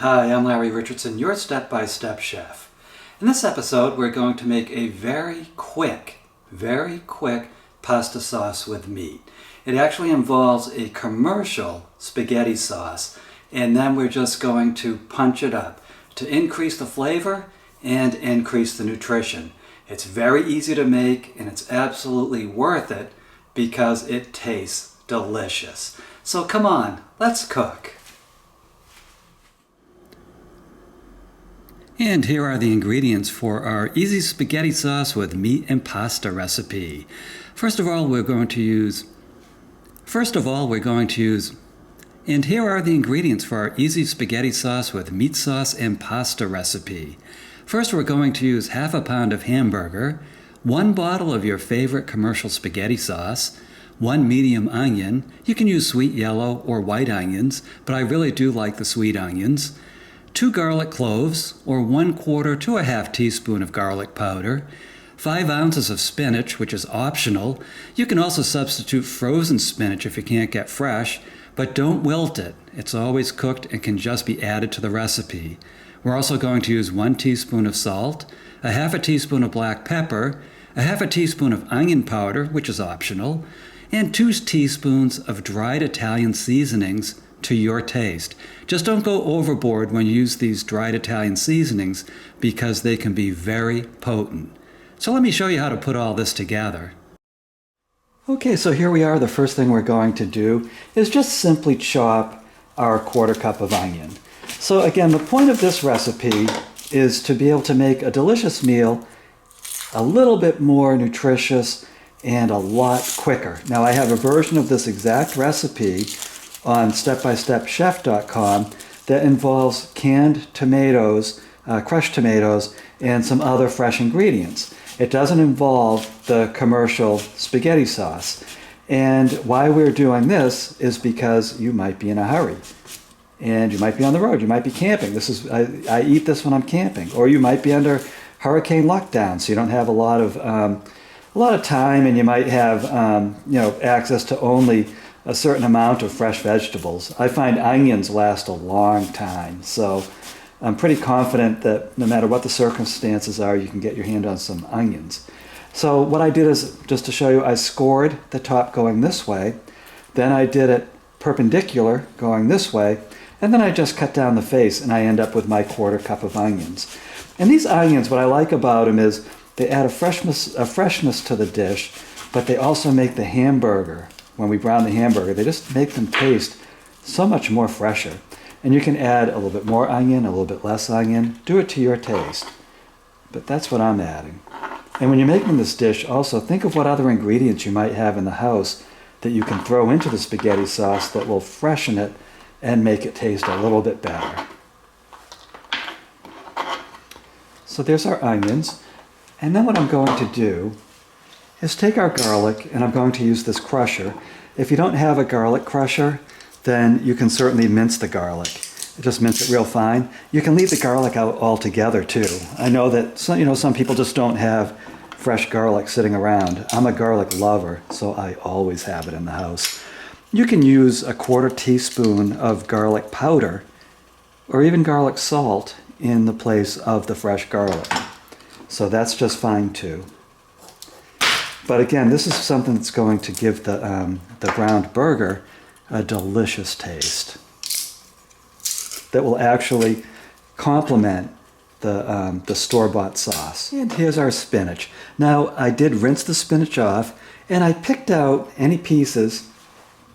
Hi, I'm Larry Richardson, your step-by-step chef. In this episode, we're going to make a very quick pasta sauce with meat. It actually involves a commercial spaghetti sauce, and then we're just going to punch it up to increase the flavor and increase the nutrition. It's very easy to make, and it's absolutely worth it because it tastes delicious. So come on, let's cook. And here are the ingredients for our easy spaghetti sauce with meat and pasta recipe. First of all, we're going to use, and here are the ingredients for our easy spaghetti sauce with meat sauce and pasta recipe. First, we're going to use half a pound of hamburger, 1 bottle of your favorite commercial spaghetti sauce, 1 medium onion. You can use sweet yellow or white onions, but I really do like the sweet onions. 2 garlic cloves, or 1/4 to a half teaspoon of garlic powder, 5 ounces of spinach, which is optional. You can also substitute frozen spinach if you can't get fresh, but don't wilt it. It's always cooked and can just be added to the recipe. We're also going to use 1 teaspoon of salt, a half a teaspoon of black pepper, a half a teaspoon of onion powder, which is optional, and 2 teaspoons of dried Italian seasonings to your taste. Just don't go overboard when you use these dried Italian seasonings because they can be very potent. So let me show you how to put all this together. Okay, so here we are. The first thing we're going to do is just simply chop our 1/4 cup of onion. So again, the point of this recipe is to be able to make a delicious meal a little bit more nutritious and a lot quicker. Now I have a version of this exact recipe on stepbystepchef.com that involves canned tomatoes, crushed tomatoes, and some other fresh ingredients. It doesn't involve the commercial spaghetti sauce. And why we're doing this is because you might be in a hurry. And you might be on the road, you might be camping. I eat this when I'm camping. Or you might be under hurricane lockdown, so you don't have a lot of time, and you might have access to only a certain amount of fresh vegetables. I find onions last a long time, so I'm pretty confident that no matter what the circumstances are, you can get your hand on some onions. So what I did is, just to show you, I scored the top going this way, then I did it perpendicular going this way, and then I just cut down the face, and I end up with my 1/4 cup of onions. And these onions, what I like about them is they add a freshness to the dish, but they also make the hamburger, when we brown the hamburger, they just make them taste so much more fresher. And you can add a little bit more onion, a little bit less onion, do it to your taste. But that's what I'm adding. And when you're making this dish, also think of what other ingredients you might have in the house that you can throw into the spaghetti sauce that will freshen it and make it taste a little bit better. So there's our onions. And then what I'm going to do is take our garlic, and I'm going to use this crusher. If you don't have a garlic crusher, then you can certainly mince the garlic. Just mince it real fine. You can leave the garlic out altogether too. I know that some people just don't have fresh garlic sitting around. I'm a garlic lover, so I always have it in the house. You can use a 1/4 teaspoon of garlic powder or even garlic salt in the place of the fresh garlic. So that's just fine too. But again, this is something that's going to give the browned burger a delicious taste that will actually complement the store-bought sauce. And here's our spinach. Now, I did rinse the spinach off, and I picked out any pieces.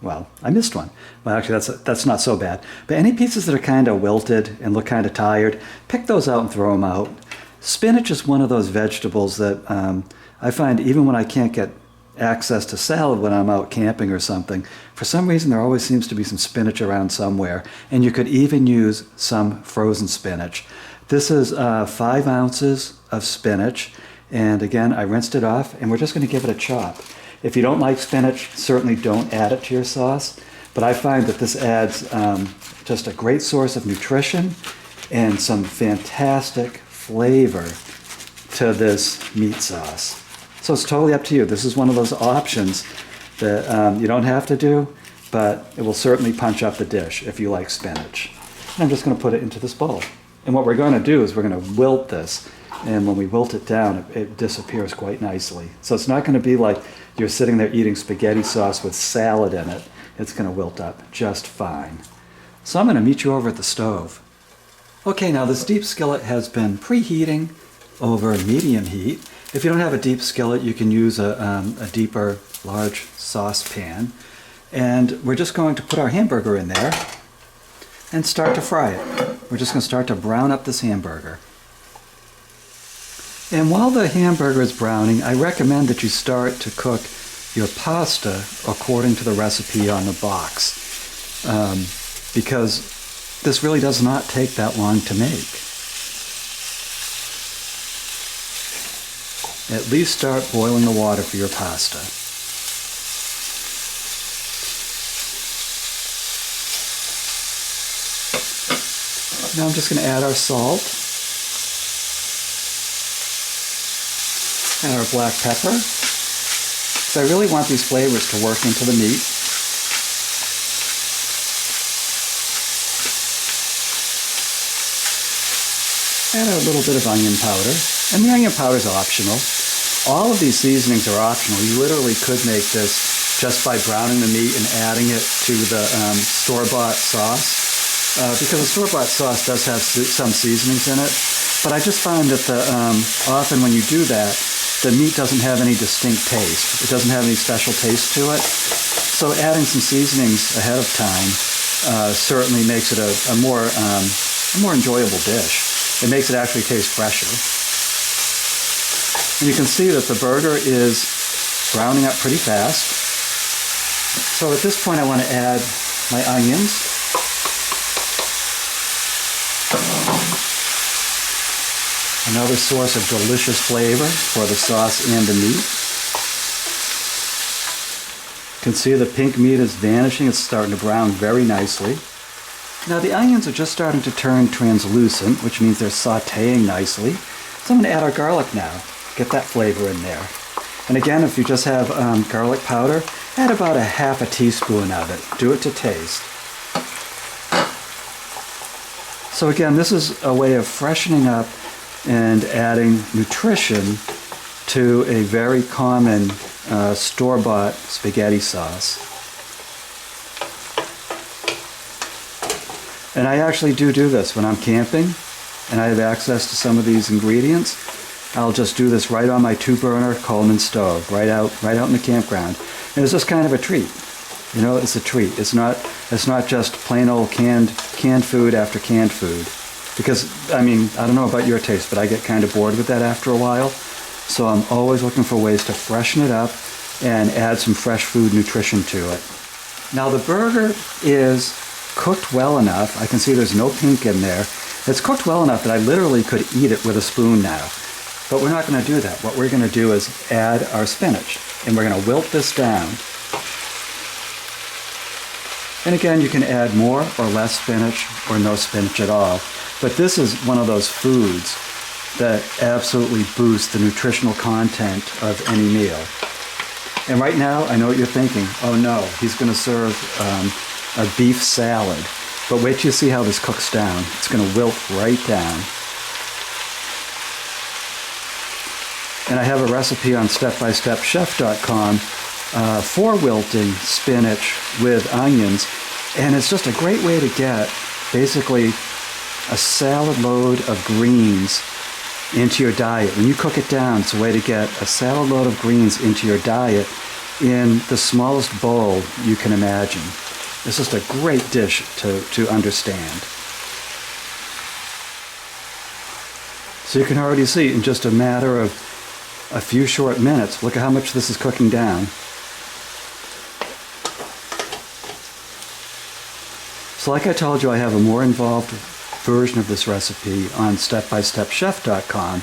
Well, I missed one. Well, actually, that's not so bad. But any pieces that are kind of wilted and look kind of tired, pick those out and throw them out. Spinach is one of those vegetables that I find even when I can't get access to salad when I'm out camping or something, for some reason there always seems to be some spinach around somewhere, and you could even use some frozen spinach. This is 5 ounces of spinach, and again, I rinsed it off, and we're just going to give it a chop. If you don't like spinach, certainly don't add it to your sauce, but I find that this adds just a great source of nutrition and some fantastic flavor to this meat sauce. So it's totally up to you. This is one of those options that you don't have to do, but it will certainly punch up the dish if you like spinach. I'm just going to put it into this bowl. And what we're going to do is we're going to wilt this. And when we wilt it down, it disappears quite nicely. So it's not going to be like you're sitting there eating spaghetti sauce with salad in it. It's going to wilt up just fine. So I'm going to meet you over at the stove. Okay, now this deep skillet has been preheating over medium heat. If you don't have a deep skillet, you can use a deeper, large saucepan. And we're just going to put our hamburger in there and start to fry it. We're just going to start to brown up this hamburger. And while the hamburger is browning, I recommend that you start to cook your pasta according to the recipe on the box, because this really does not take that long to make. At least start boiling the water for your pasta. Now I'm just going to add our salt and our black pepper. So I really want these flavors to work into the meat. And a little bit of onion powder. And the onion powder is optional. All of these seasonings are optional. You literally could make this just by browning the meat and adding it to the store-bought sauce. Because the store-bought sauce does have some seasonings in it. But I just find that often when you do that, the meat doesn't have any distinct taste. It doesn't have any special taste to it. So adding some seasonings ahead of time certainly makes it a more enjoyable dish. It makes it actually taste fresher. And you can see that the burger is browning up pretty fast. So at this point I want to add my onions. Another source of delicious flavor for the sauce and the meat. You can see the pink meat is vanishing. It's starting to brown very nicely. Now the onions are just starting to turn translucent, which means they're sauteing nicely. So I'm going to add our garlic now. Get that flavor in there. And again, if you just have garlic powder, add about a half a teaspoon of it. Do it to taste. So again, this is a way of freshening up and adding nutrition to a very common store-bought spaghetti sauce. And I actually do this when I'm camping and I have access to some of these ingredients. I'll just do this right on my 2-burner Coleman stove, right out in the campground. And it's just kind of a treat. You know, it's a treat. It's not just plain old canned food after canned food. Because, I mean, I don't know about your taste, but I get kind of bored with that after a while. So I'm always looking for ways to freshen it up and add some fresh food nutrition to it. Now the burger is cooked well enough. I can see there's no pink in there. It's cooked well enough that I literally could eat it with a spoon now. But we're not going to do that. What we're going to do is add our spinach. And we're going to wilt this down. And again, you can add more or less spinach or no spinach at all. But this is one of those foods that absolutely boosts the nutritional content of any meal. And right now, I know what you're thinking. Oh no, he's going to serve a beef salad. But wait till you see how this cooks down. It's going to wilt right down. And I have a recipe on stepbystepchef.com for wilting spinach with onions. And it's just a great way to get basically a salad load of greens into your diet. When you cook it down, it's a way to get a salad load of greens into your diet in the smallest bowl you can imagine. It's just a great dish to understand. So you can already see in just a matter of a few short minutes, look at how much this is cooking down. So like I told you, I have a more involved version of this recipe on stepbystepchef.com,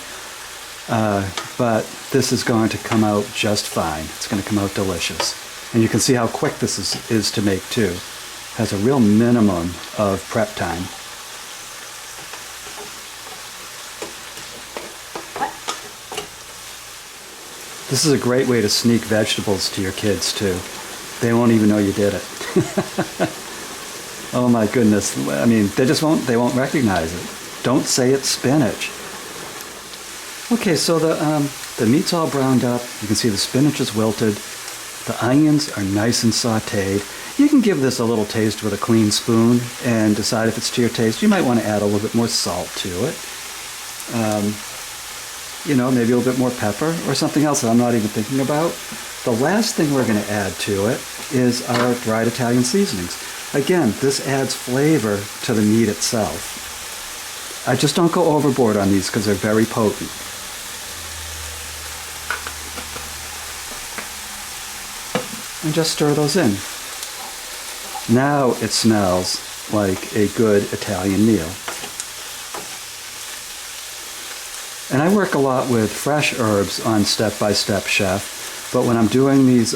but this is going to come out just fine. It's going to come out delicious. And you can see how quick this is to make too. It has a real minimum of prep time. This is a great way to sneak vegetables to your kids too. They won't even know you did it. Oh my goodness. I mean, they won't recognize it. Don't say it's spinach. Okay, so the meat's all browned up. You can see the spinach is wilted. The onions are nice and sauteed. You can give this a little taste with a clean spoon and decide if it's to your taste. You might want to add a little bit more salt to it. You know, maybe a little bit more pepper or something else that I'm not even thinking about. The last thing we're going to add to it is our dried Italian seasonings. Again, this adds flavor to the meat itself. I just don't go overboard on these because they're very potent. And just stir those in. Now it smells like a good Italian meal. And I work a lot with fresh herbs on Step by Step Chef, but when I'm doing these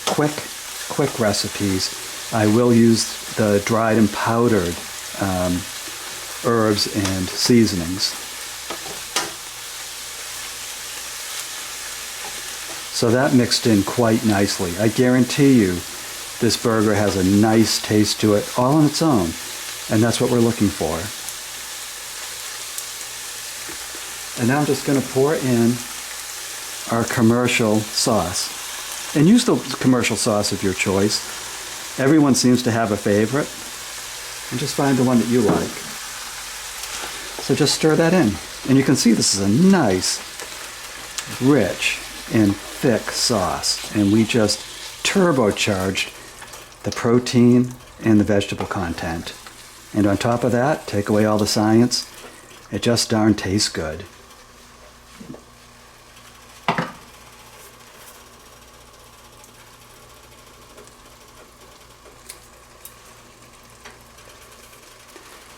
quick recipes, I will use the dried and powdered herbs and seasonings. So that mixed in quite nicely. I guarantee you this burger has a nice taste to it all on its own, and that's what we're looking for. And now I'm just going to pour in our commercial sauce. And use the commercial sauce of your choice. Everyone seems to have a favorite. And just find the one that you like. So just stir that in. And you can see this is a nice, rich, and thick sauce. And we just turbocharged the protein and the vegetable content. And on top of that, take away all the science, it just darn tastes good.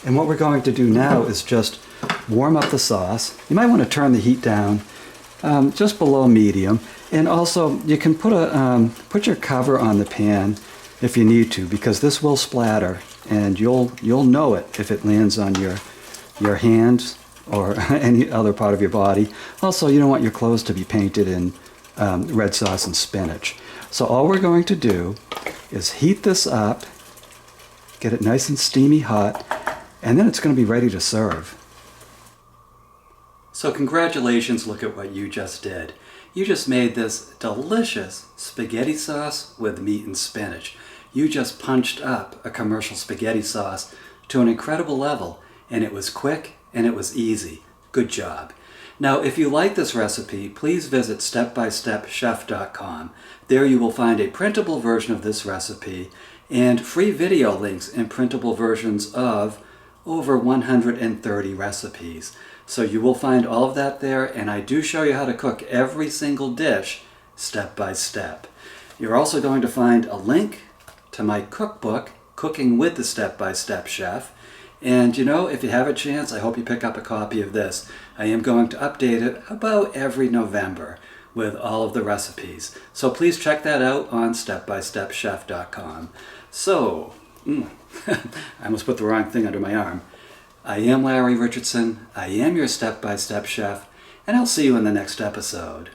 And what we're going to do now is just warm up the sauce. You might want to turn the heat down just below medium. And also, you can put your cover on the pan if you need to, because this will splatter, and you'll know it if it lands on your hands or any other part of your body. Also, you don't want your clothes to be painted in red sauce and spinach. So all we're going to do is heat this up, get it nice and steamy hot, and then it's going to be ready to serve. So congratulations, look at what you just did. You just made this delicious spaghetti sauce with meat and spinach. You just punched up a commercial spaghetti sauce to an incredible level, and it was quick and it was easy. Good job. Now, if you like this recipe, please visit stepbystepchef.com. There you will find a printable version of this recipe and free video links and printable versions of over 130 recipes. So you will find all of that there, and I do show you how to cook every single dish step by step. You're also going to find a link to my cookbook, Cooking with the Step by Step Chef. And you know, if you have a chance, I hope you pick up a copy of this. I am going to update it about every November with all of the recipes. So please check that out on stepbystepchef.com. So, I almost put the wrong thing under my arm. I am Larry Richardson. I am your step-by-step chef, and I'll see you in the next episode.